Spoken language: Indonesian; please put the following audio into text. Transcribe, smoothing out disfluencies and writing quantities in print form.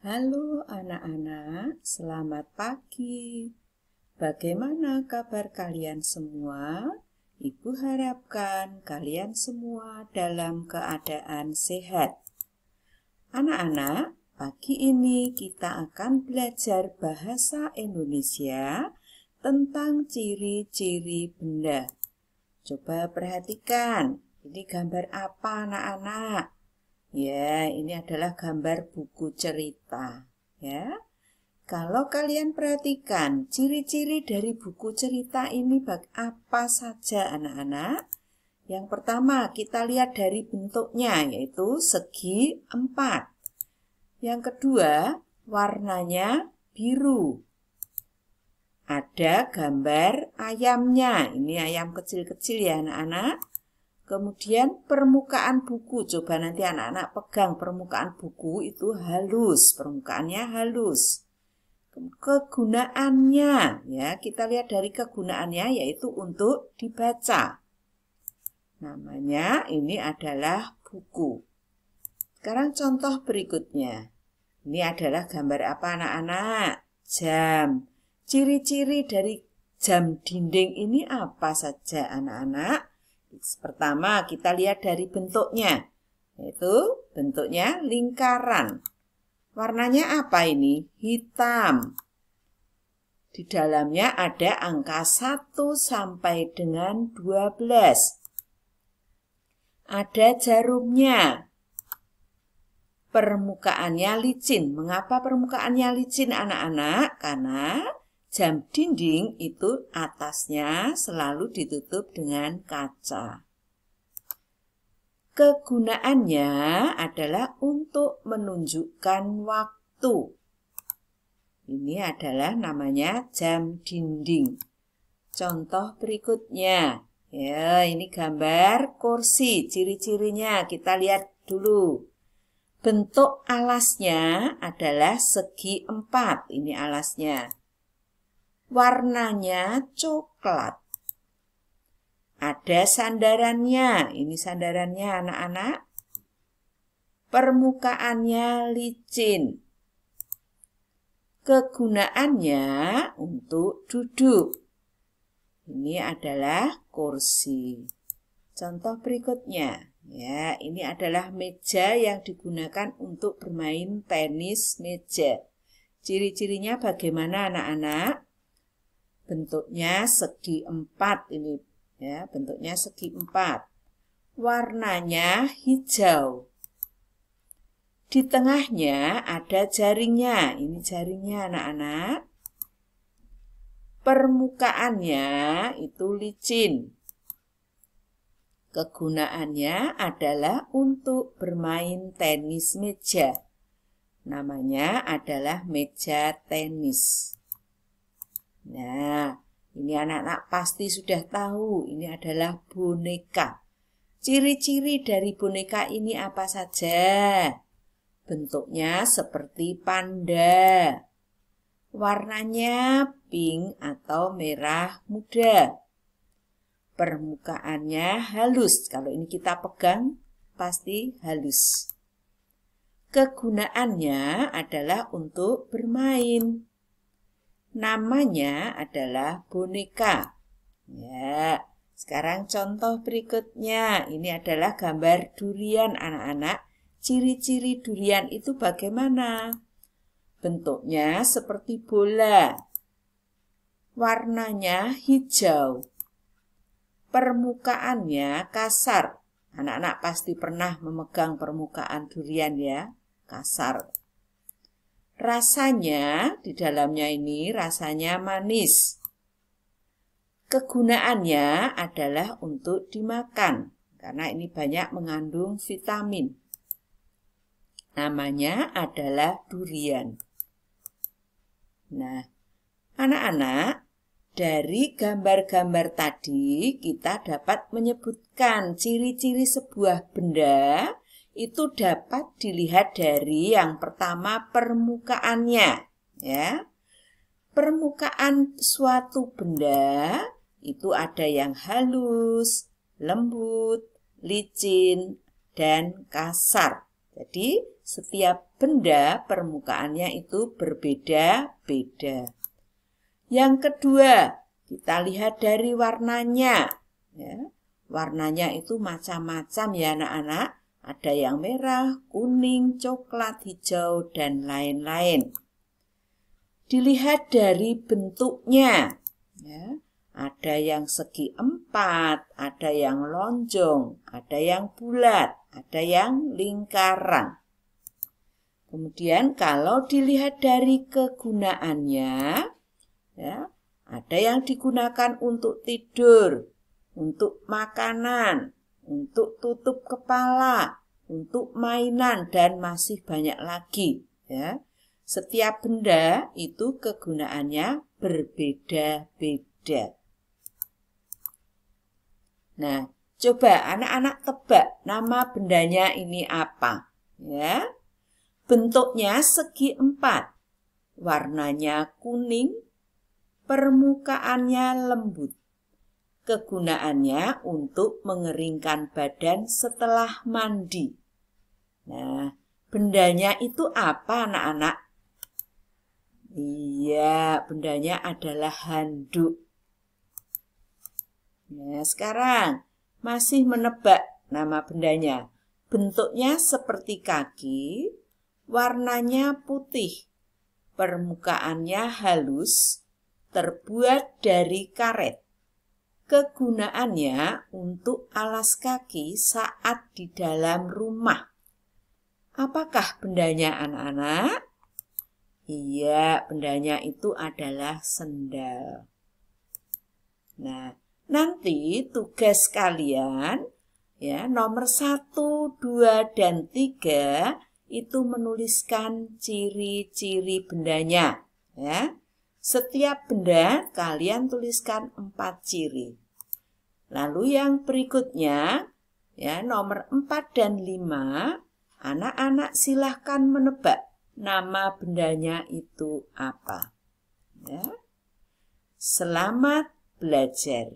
Halo anak-anak, selamat pagi. Bagaimana kabar kalian semua? Ibu harapkan kalian semua dalam keadaan sehat. Anak-anak, pagi ini kita akan belajar bahasa Indonesia tentang ciri-ciri benda. Coba perhatikan, ini gambar apa anak-anak? Ya, ini adalah gambar buku cerita, ya. Kalau kalian perhatikan, ciri-ciri dari buku cerita ini apa saja anak-anak? Yang pertama, kita lihat dari bentuknya, yaitu segi 4. Yang kedua, warnanya biru. Ada gambar ayamnya, ini ayam kecil-kecil ya anak-anak. Kemudian permukaan buku, coba nanti anak-anak pegang permukaan buku itu halus, permukaannya halus. Kegunaannya, ya kita lihat dari kegunaannya yaitu untuk dibaca. Namanya ini adalah buku. Sekarang contoh berikutnya. Ini adalah gambar apa anak-anak? Jam. Ciri-ciri dari jam dinding ini apa saja anak-anak? Pertama, kita lihat dari bentuknya, yaitu bentuknya lingkaran. Warnanya apa ini? Hitam. Di dalamnya ada angka 1 sampai dengan 12. Ada jarumnya. Permukaannya licin. Mengapa permukaannya licin anak-anak? Karena jam dinding itu atasnya selalu ditutup dengan kaca. Kegunaannya adalah untuk menunjukkan waktu. Ini adalah namanya jam dinding. Contoh berikutnya. Ya, ini gambar kursi. Ciri-cirinya kita lihat dulu. Bentuk alasnya adalah segi 4. Ini alasnya. Warnanya coklat. Ada sandarannya. Ini sandarannya anak-anak. Permukaannya licin. Kegunaannya untuk duduk. Ini adalah kursi. Contoh berikutnya. Ya, ini adalah meja yang digunakan untuk bermain tenis meja. Ciri-cirinya bagaimana anak-anak? Bentuknya segi 4 ini, ya, bentuknya segi 4. Warnanya hijau. Di tengahnya ada jaringnya. Ini jaringnya anak-anak. Permukaannya itu licin. Kegunaannya adalah untuk bermain tenis meja. Namanya adalah meja tenis. Nah, ini anak-anak pasti sudah tahu, ini adalah boneka. Ciri-ciri dari boneka ini apa saja? Bentuknya seperti panda. Warnanya pink atau merah muda. Permukaannya halus. Kalau ini kita pegang, pasti halus. Kegunaannya adalah untuk bermain. Namanya adalah boneka. Ya, sekarang contoh berikutnya. Ini adalah gambar durian anak-anak. Ciri-ciri durian itu bagaimana? Bentuknya seperti bola. Warnanya hijau. Permukaannya kasar. Anak-anak pasti pernah memegang permukaan durian ya, kasar. Rasanya di dalamnya ini rasanya manis. Kegunaannya adalah untuk dimakan karena ini banyak mengandung vitamin. Namanya adalah durian. Nah, anak-anak, dari gambar-gambar tadi kita dapat menyebutkan ciri-ciri sebuah benda itu dapat dilihat dari yang pertama permukaannya, ya. Permukaan suatu benda itu ada yang halus, lembut, licin, dan kasar. Jadi setiap benda permukaannya itu berbeda-beda. Yang kedua, kita lihat dari warnanya. Ya, warnanya itu macam-macam ya anak-anak. Ada yang merah, kuning, coklat, hijau, dan lain-lain. Dilihat dari bentuknya. Ya, ada yang segi 4, ada yang lonjong, ada yang bulat, ada yang lingkaran. Kemudian kalau dilihat dari kegunaannya, ya, ada yang digunakan untuk tidur, untuk makanan, untuk tutup kepala, untuk mainan, dan masih banyak lagi. Ya. Setiap benda itu kegunaannya berbeda-beda. Nah, coba anak-anak tebak nama bendanya ini apa? Ya. Bentuknya segi 4. Warnanya kuning, permukaannya lembut. Kegunaannya untuk mengeringkan badan setelah mandi. Nah, bendanya itu apa anak-anak? Iya, bendanya adalah handuk. Nah, sekarang masih menebak nama bendanya. Bentuknya seperti kaki, warnanya putih, permukaannya halus, terbuat dari karet. Kegunaannya untuk alas kaki saat di dalam rumah. Apakah bendanya anak-anak? Iya, bendanya itu adalah sendal. Nah, nanti tugas kalian ya nomor 1, 2, dan 3 itu menuliskan ciri-ciri bendanya. Ya. Setiap benda kalian tuliskan 4 ciri. Lalu yang berikutnya ya nomor 4 dan 5, anak-anak silahkan menebak nama bendanya itu apa. Ya. Selamat belajar.